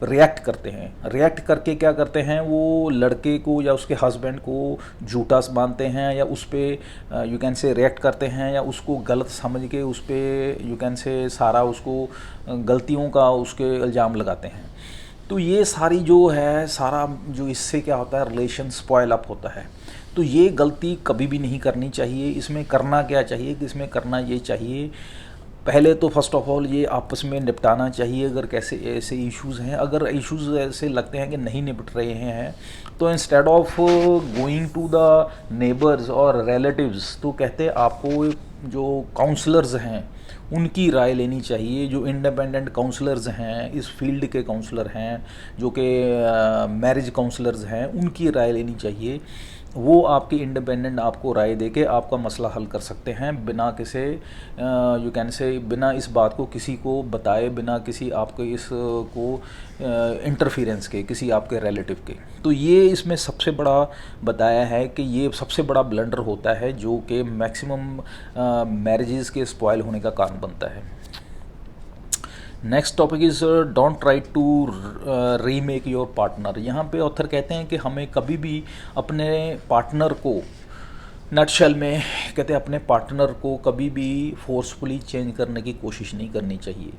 S1: रिएक्ट करते हैं। रिएक्ट करके क्या करते हैं, वो लड़के को या उसके हस्बैंड को झूठा मानते हैं, या उस पर यू कैन से रिएक्ट करते हैं, या उसको गलत समझ के उस पर यू कैन से सारा उसको गलतियों का उसके इल्ज़ाम लगाते हैं। तो ये सारी जो है सारा जो इससे क्या होता है, रिलेशन स्पॉइल अप होता है। तो ये गलती कभी भी नहीं करनी चाहिए। इसमें करना क्या चाहिए कि इसमें करना ये चाहिए, पहले तो फर्स्ट ऑफ ऑल ये आपस में निपटाना चाहिए। अगर कैसे ऐसे इश्यूज़ हैं, अगर इश्यूज़ ऐसे लगते हैं कि नहीं निपट रहे हैं, तो instead of going to the neighbours और रिलेटिव्स, तो कहते हैं आपको जो काउंसलर्स हैं उनकी राय लेनी चाहिए। जो इंडिपेंडेंट काउंसलर्स हैं, इस फील्ड के काउंसलर हैं, जो कि मैरिज काउंसलर्स हैं, उनकी राय लेनी चाहिए। वो आपकी इंडिपेंडेंट आपको राय दे के आपका मसला हल कर सकते हैं, बिना किसी यू कैन से बिना इस बात को किसी को बताए, बिना किसी आपके इस को इंटरफेरेंस के, किसी आपके रिलेटिव के। तो ये इसमें सबसे बड़ा बताया है कि ये सबसे बड़ा ब्लंडर होता है जो कि मैक्सिमम मैरिजेस के स्पॉइल होने का कारण बनता है। Next topic is don't try to remake your partner. यहाँ पे ऑथर कहते हैं कि हमें कभी भी अपने पार्टनर को, नटशेल में कहते हैं अपने पार्टनर को कभी भी फोर्सफुली चेंज करने की कोशिश नहीं करनी चाहिए।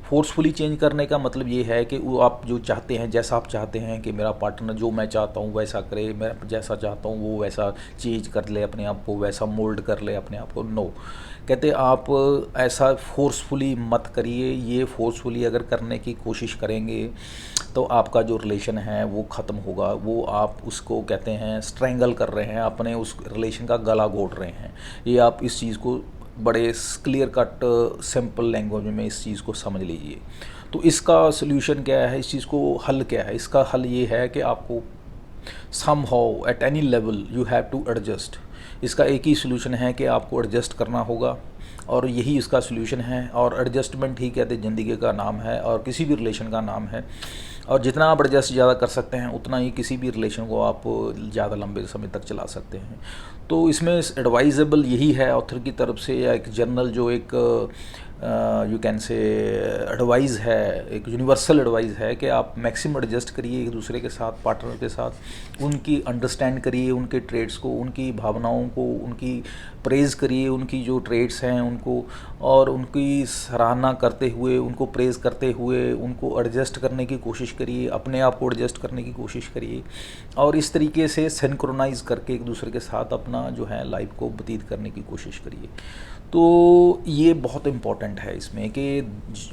S1: फोर्सफुली चेंज करने का मतलब ये है कि वो आप जो चाहते हैं, जैसा आप चाहते हैं कि मेरा पार्टनर जो मैं चाहता हूँ वैसा करे, मैं जैसा चाहता हूँ वो वैसा चेंज कर ले अपने आप को, वैसा मोल्ड कर ले अपने आप को, नो। कहते आप ऐसा फोर्सफुली मत करिए। ये फोर्सफुली अगर करने की कोशिश करेंगे तो आपका जो रिलेशन है वो ख़त्म होगा। वो आप उसको कहते हैं स्ट्रेंगल कर रहे हैं, अपने उस रिलेशन का गला घोट रहे हैं। ये आप इस चीज़ को बड़े क्लियर कट सिंपल लैंग्वेज में इस चीज़ को समझ लीजिए। तो इसका सोल्यूशन क्या है, इस चीज़ को हल क्या है? इसका हल ये है कि आपको somehow at any level you have to adjust। इसका एक ही सोल्यूशन है कि आपको एडजस्ट करना होगा, और यही इसका सोल्यूशन है। और एडजस्टमेंट ही कहते ज़िंदगी का नाम है और किसी भी रिलेशन का नाम है। और जितना आप एडजस्ट ज़्यादा कर सकते हैं उतना ही किसी भी रिलेशन को आप ज़्यादा लंबे समय तक चला सकते हैं। तो इसमें एडवाइजेबल यही है ऑथर की तरफ से, या एक जर्नल जो एक यू कैन से एडवाइस है, एक यूनिवर्सल एडवाइस है कि आप मैक्सिमम एडजस्ट करिए एक दूसरे के साथ, पार्टनर के साथ। उनकी अंडरस्टैंड करिए, उनके ट्रेड्स को, उनकी भावनाओं को, उनकी प्रेज़ करिए, उनकी जो ट्रेड्स हैं उनको, और उनकी सराहना करते हुए, उनको प्रेज़ करते हुए उनको एडजस्ट करने की कोशिश करिए, अपने आप को एडजस्ट करने की कोशिश करिए। और इस तरीके से सिंक्रोनाइज करके एक दूसरे के साथ अपना जो है लाइफ को व्यतीत करने की कोशिश करिए। तो ये बहुत इम्पॉर्टेंट है इसमें कि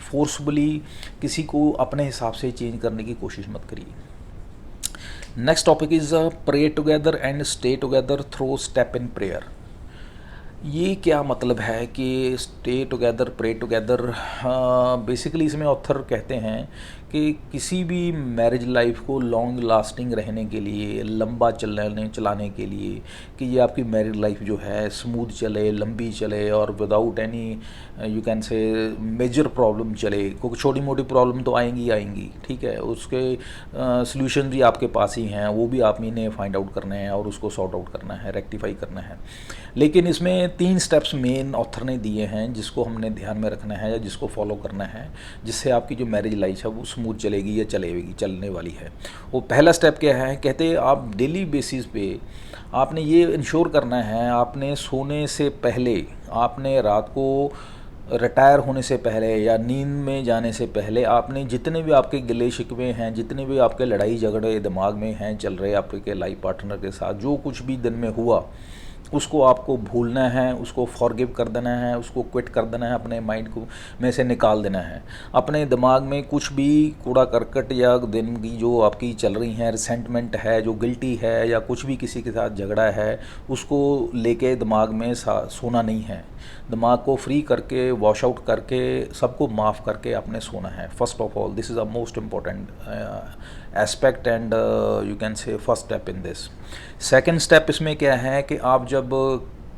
S1: फोर्सफुली किसी को अपने हिसाब से चेंज करने की कोशिश मत करिए। Next topic is pray together and stay together through step in prayer. ये क्या मतलब है कि stay together, pray together? Basically इसमें ऑथर कहते हैं कि किसी भी मैरिज लाइफ को लॉन्ग लास्टिंग रहने के लिए, लंबा चलाने के लिए, कि ये आपकी मैरिज लाइफ जो है स्मूथ चले, लंबी चले, और without any you can say major problem चले। क्योंकि छोटी मोटी प्रॉब्लम तो आएंगी, ठीक है, उसके सॉल्यूशन भी आपके पास ही हैं, वो भी आप इन्हें फाइंड आउट करने हैं और उसको सॉर्ट आउट करना है, रेक्टिफाई करना है। लेकिन इसमें 3 स्टेप्स मेन ऑथर ने दिए हैं जिसको हमने ध्यान में रखना है या जिसको फॉलो करना है, जिससे आपकी जो मैरिज लाइफ है वो स्मूथ चलेगी या चलने वाली है। वो पहला स्टेप क्या है? कहते हैं आप डेली बेसिस पे आपने ये इंश्योर करना है, आपने सोने से पहले, आपने रात को रिटायर होने से पहले या नींद में जाने से पहले, आपने जितने भी आपके गिले शिकवे हैं, जितने भी आपके लड़ाई झगड़े दिमाग में हैं चल रहे आपके लाइफ पार्टनर के साथ, जो कुछ भी दिन में हुआ उसको आपको भूलना है, उसको फॉरगिव कर देना है, उसको क्विट कर देना है, अपने माइंड को में से निकाल देना है। अपने दिमाग में कुछ भी कूड़ा करकट या दिन की जो आपकी चल रही हैं, रिसेंटमेंट है, जो गिल्टी है, या कुछ भी किसी के साथ झगड़ा है, उसको लेके दिमाग में सोना नहीं है। दिमाग को फ्री करके, वॉश आउट करके, सबको माफ़ करके आपने सोना है। First of all this is a most important aspect and you can से first step in this. Second step इसमें क्या है कि आप जब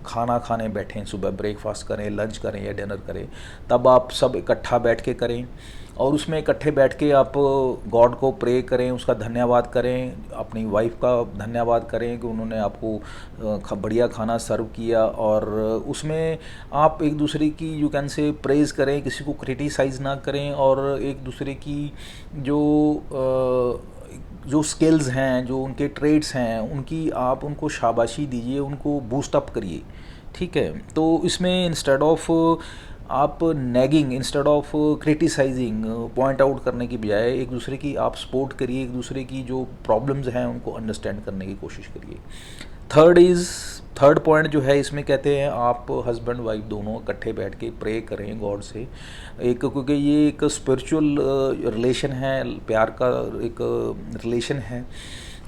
S1: खाना खाने बैठें, सुबह ब्रेकफास्ट करें, लंच करें या डिनर करें, तब आप सब इकट्ठा बैठ के करें, और उसमें इकट्ठे बैठ के आप गॉड को प्रे करें, उसका धन्यवाद करें, अपनी वाइफ का धन्यवाद करें कि उन्होंने आपको बढ़िया खाना सर्व किया। और उसमें आप एक दूसरे की यू कैन से प्रेज़ करें, किसी को क्रिटिसाइज़ ना करें, और एक दूसरे की जो स्किल्स हैं, जो उनके ट्रेड्स हैं, उनकी आप उनको शाबाशी दीजिए, उनको बूस्ट अप करिए, ठीक है। तो इसमें इंस्टेड ऑफ आप nagging, instead of criticising, point out करने की बजाय एक दूसरे की आप सपोर्ट करिए, एक दूसरे की जो प्रॉब्लम्स हैं उनको अंडरस्टैंड करने की कोशिश करिए। थर्ड पॉइंट जो है इसमें कहते हैं आप हस्बैंड वाइफ दोनों इकट्ठे बैठ के प्रे करें गॉड से, क्योंकि ये एक स्पिरिचुअल रिलेशन है, प्यार का एक रिलेशन है,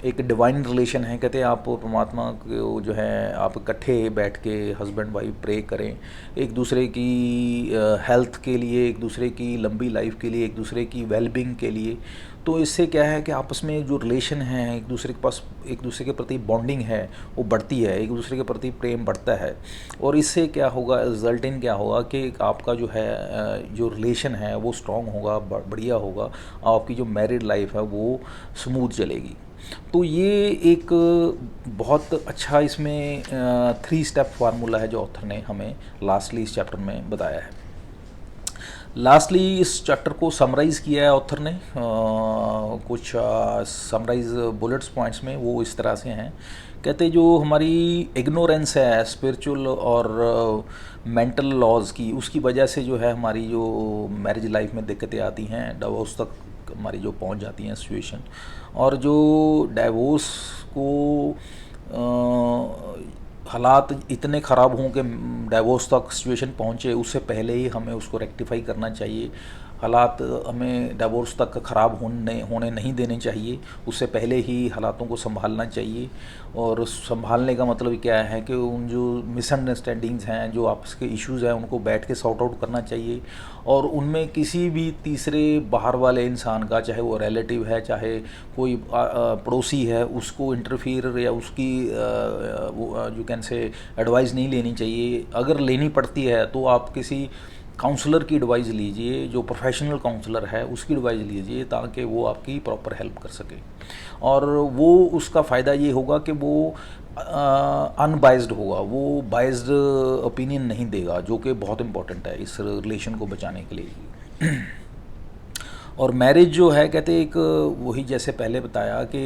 S1: एक डिवाइन रिलेशन है। कहते हैं आप परमात्मा को जो है आप इकट्ठे बैठ के हस्बैंड वाइफ प्रे करें एक दूसरे की हेल्थ के लिए, एक दूसरे की लंबी लाइफ के लिए, एक दूसरे की वेलबींग के लिए। तो इससे क्या है कि आपस में जो रिलेशन है, एक दूसरे के पास, एक दूसरे के प्रति बॉन्डिंग है वो बढ़ती है, एक दूसरे के प्रति प्रेम बढ़ता है। और इससे क्या होगा, रिजल्ट इन क्या होगा कि आपका जो है जो रिलेशन है वो स्ट्रॉन्ग होगा, बढ़िया होगा, आपकी जो मैरिड लाइफ है वो स्मूथ चलेगी। तो ये एक बहुत अच्छा इसमें 3 स्टेप फार्मूला है जो ऑथर ने हमें लास्टली इस चैप्टर में बताया है। लास्टली इस चैप्टर को समराइज़ किया है ऑथर ने कुछ समराइज बुलेट्स पॉइंट्स में, वो इस तरह से हैं। कहते जो हमारी इग्नोरेंस है स्पिरिचुअल और मेंटल लॉज की, उसकी वजह से जो है हमारी जो मैरिज लाइफ में दिक्कतें आती हैं, डिवोर्स तक हमारी जो पहुंच जाती हैं सिचुएशन। और जो डिवोर्स को हालात इतने ख़राब हों कि डिवोर्स तक सिचुएशन पहुंचे, उससे पहले ही हमें उसको रेक्टिफाई करना चाहिए। हालात हमें डिवोर्स तक ख़राब होने नहीं देने चाहिए, उससे पहले ही हालातों को संभालना चाहिए। और संभालने का मतलब क्या है कि उन जो मिसअंडरस्टैंडिंग्स हैं, जो आपस के इश्यूज़ हैं, उनको बैठ के सॉर्ट आउट करना चाहिए। और उनमें किसी भी तीसरे बाहर वाले इंसान का, चाहे वो रिलेटिव है, चाहे कोई पड़ोसी है, उसको इंटरफियर या उसकी यू कैन से एडवाइस नहीं लेनी चाहिए। अगर लेनी पड़ती है तो आप किसी काउंसलर की एडवाइस लीजिए, जो प्रोफेशनल काउंसलर है उसकी एडवाइस लीजिए, ताकि वो आपकी प्रॉपर हेल्प कर सके। और वो उसका फ़ायदा ये होगा कि वो अनबाइज्ड होगा, वो बाइज्ड ओपिनियन नहीं देगा, जो कि बहुत इम्पॉर्टेंट है इस रिलेशन को बचाने के लिए। और मैरिज जो है, कहते एक वही जैसे पहले बताया कि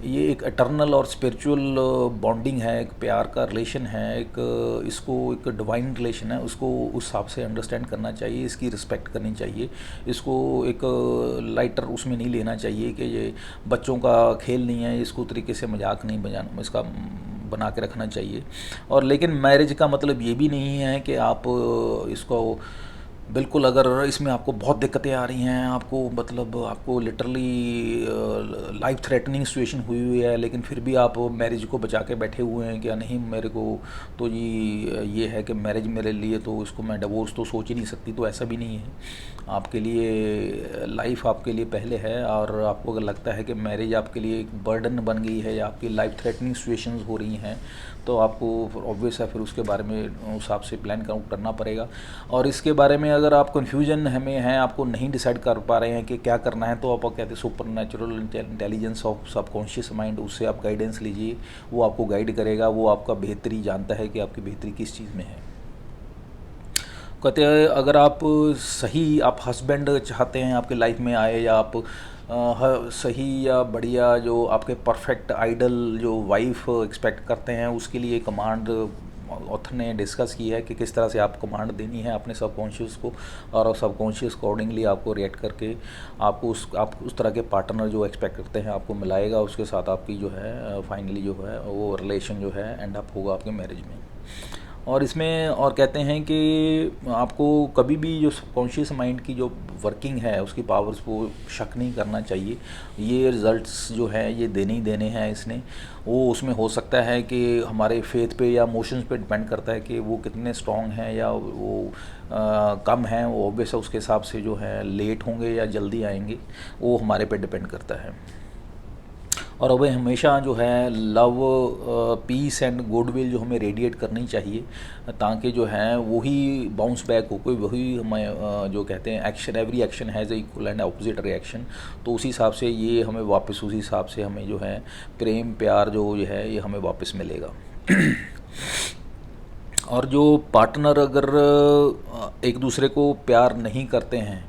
S1: ये एक एटर्नल और स्पिरिचुअल बॉन्डिंग है, एक प्यार का रिलेशन है, एक इसको एक डिवाइन रिलेशन है, उसको उस हिसाब से अंडरस्टैंड करना चाहिए, इसकी रिस्पेक्ट करनी चाहिए। इसको एक लाइटर उसमें नहीं लेना चाहिए कि ये बच्चों का खेल नहीं है, इसको तरीके से मजाक नहीं इसका बना के रखना चाहिए। और लेकिन मैरिज का मतलब ये भी नहीं है कि आप इसको बिल्कुल, अगर इसमें आपको बहुत दिक्कतें आ रही हैं, आपको मतलब आपको लिटरली लाइफ थ्रेटनिंग सिचुएशन हुई है, लेकिन फिर भी आप मैरिज को बचा के बैठे हुए हैं कि नहीं, मेरे को तो ये है कि मैरिज मेरे लिए, तो इसको मैं डिवोर्स तो सोच ही नहीं सकती, तो ऐसा भी नहीं है। आपके लिए लाइफ आपके लिए पहले है, और आपको अगर लगता है कि मैरिज आपके लिए एक बर्डन बन गई है या आपकी लाइफ थ्रेटनिंग सिचुएशंस हो रही हैं, तो आपको ऑब्वियस है फिर उसके बारे में उस हिसाब से प्लान करना पड़ेगा। और इसके बारे में अगर आप कन्फ्यूजन हमें हैं, आपको नहीं डिसाइड कर पा रहे हैं कि क्या करना है, तो आप कहते हैं super natural intelligence of subconscious mind, उससे आप गाइडेंस लीजिए, वो आपको गाइड करेगा, वो आपका बेहतरी जानता है कि आपकी बेहतरी किस चीज़ में है। कहते हैं अगर आप सही आप हस्बैंड चाहते हैं आपके लाइफ में आए, या आप सही या बढ़िया जो आपके परफेक्ट आइडल जो वाइफ एक्सपेक्ट करते हैं, उसके लिए कमांड ऑथर ने डिस्कस की है कि किस तरह से आप कमांड देनी है अपने सबकॉन्शियस को, और सबकॉन्शियस अकॉर्डिंगली आपको रिएक्ट करके आपको आप उस तरह के पार्टनर जो एक्सपेक्ट करते हैं आपको मिलाएगा, उसके साथ आपकी जो है फाइनली जो है वो रिलेशन जो है एंड अप होगा आपके मैरिज में। और इसमें और कहते हैं कि आपको कभी भी जो सबकॉन्शियस माइंड की जो वर्किंग है उसकी पावर्स को शक नहीं करना चाहिए। ये रिज़ल्ट्स जो हैं ये देने ही देने हैं इसने। वो उसमें हो सकता है कि हमारे फेथ पे या इमोशंस पे डिपेंड करता है कि वो कितने स्ट्रॉन्ग हैं या वो कम हैं। वो ऑब्वियस है उसके हिसाब से जो है लेट होंगे या जल्दी आएंगे, वो हमारे पे डिपेंड करता है। और हमें हमेशा जो है लव, पीस एंड गुडविल जो हमें रेडिएट करनी चाहिए, ताकि जो है वही बाउंस बैक हो, कोई वही हमें जो कहते हैं action, every action has a equal and opposite reaction. तो उसी हिसाब से ये हमें वापस उसी हिसाब से हमें जो है प्रेम प्यार जो है ये हमें वापस मिलेगा। और जो पार्टनर अगर एक दूसरे को प्यार नहीं करते हैं,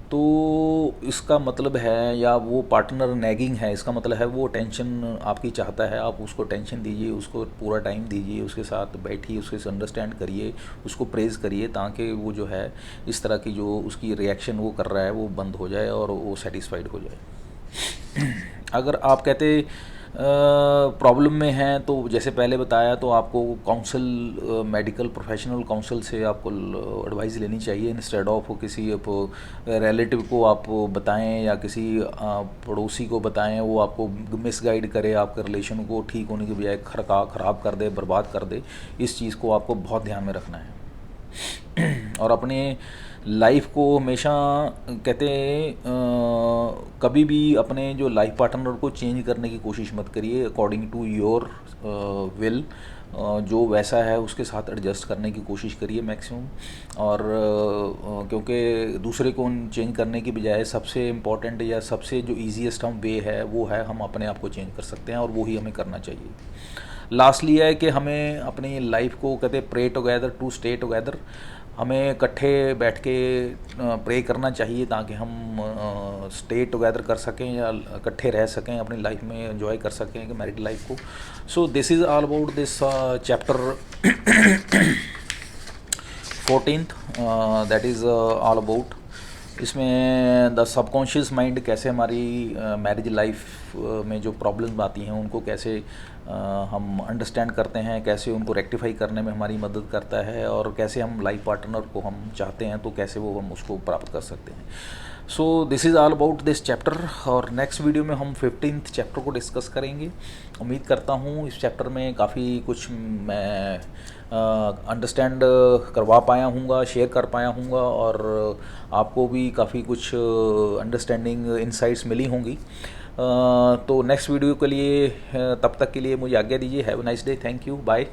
S1: तो इसका मतलब है, या वो पार्टनर नैगिंग है, इसका मतलब है वो टेंशन आपकी चाहता है, आप उसको टेंशन दीजिए, उसको पूरा टाइम दीजिए, उसके साथ बैठिए, उसके से अंडरस्टैंड करिए, उसको प्रेज़ करिए, ताकि वो जो है इस तरह की जो उसकी रिएक्शन वो कर रहा है वो बंद हो जाए और वो सेटिस्फाइड हो जाए। अगर आप कहते प्रॉब्लम में हैं, तो जैसे पहले बताया, तो आपको काउंसल, मेडिकल प्रोफेशनल काउंसल से आपको एडवाइस लेनी चाहिए, इंस्टेड ऑफ किसी रिलेटिव को आप बताएं या किसी पड़ोसी को बताएं, वो आपको मिसगाइड करे, आपके रिलेशन को ठीक होने की बजाय ख़राब कर दे, बर्बाद कर दे। इस चीज़ को आपको बहुत ध्यान में रखना है। और अपने लाइफ को हमेशा कहते हैं कभी भी अपने जो लाइफ पार्टनर को चेंज करने की कोशिश मत करिए, अकॉर्डिंग टू योर विल, जो वैसा है उसके साथ एडजस्ट करने की कोशिश करिए मैक्सिमम। और क्योंकि दूसरे को चेंज करने की बजाय सबसे इम्पॉर्टेंट या सबसे जो ईजीएस्ट हम वे है वो है हम अपने आप को चेंज कर सकते हैं, और वो ही हमें करना चाहिए। लास्टली है कि हमें अपनी लाइफ को कहते pray together to stay together, हमें इकट्ठे बैठ के प्रे करना चाहिए ताकि हम स्टे टुगेदर कर सकें या इकट्ठे रह सकें, अपनी लाइफ में एंजॉय कर सकें कि मैरिड लाइफ को। So this is all about this chapter 14th, that is all about, इसमें द सबकॉन्शियस माइंड कैसे हमारी मैरिज लाइफ में जो प्रॉब्लम्स आती हैं उनको कैसे हम अंडरस्टैंड करते हैं, कैसे उनको रेक्टिफाई करने में हमारी मदद करता है, और कैसे हम लाइफ पार्टनर को हम चाहते हैं तो कैसे वो हम उसको प्राप्त कर सकते हैं। So this is all about this chapter, और नेक्स्ट वीडियो में हम 15th चैप्टर को डिस्कस करेंगे। उम्मीद करता हूँ इस चैप्टर में काफ़ी कुछ मैं अंडरस्टैंड करवा पाया हूँगा, शेयर कर पाया हूँगा, और आपको भी काफ़ी कुछ अंडरस्टैंडिंग इनसाइट्स मिली होंगी। तो नेक्स्ट वीडियो के लिए तब तक के लिए मुझे आज्ञा दीजिए। Have a nice day, thank you, bye.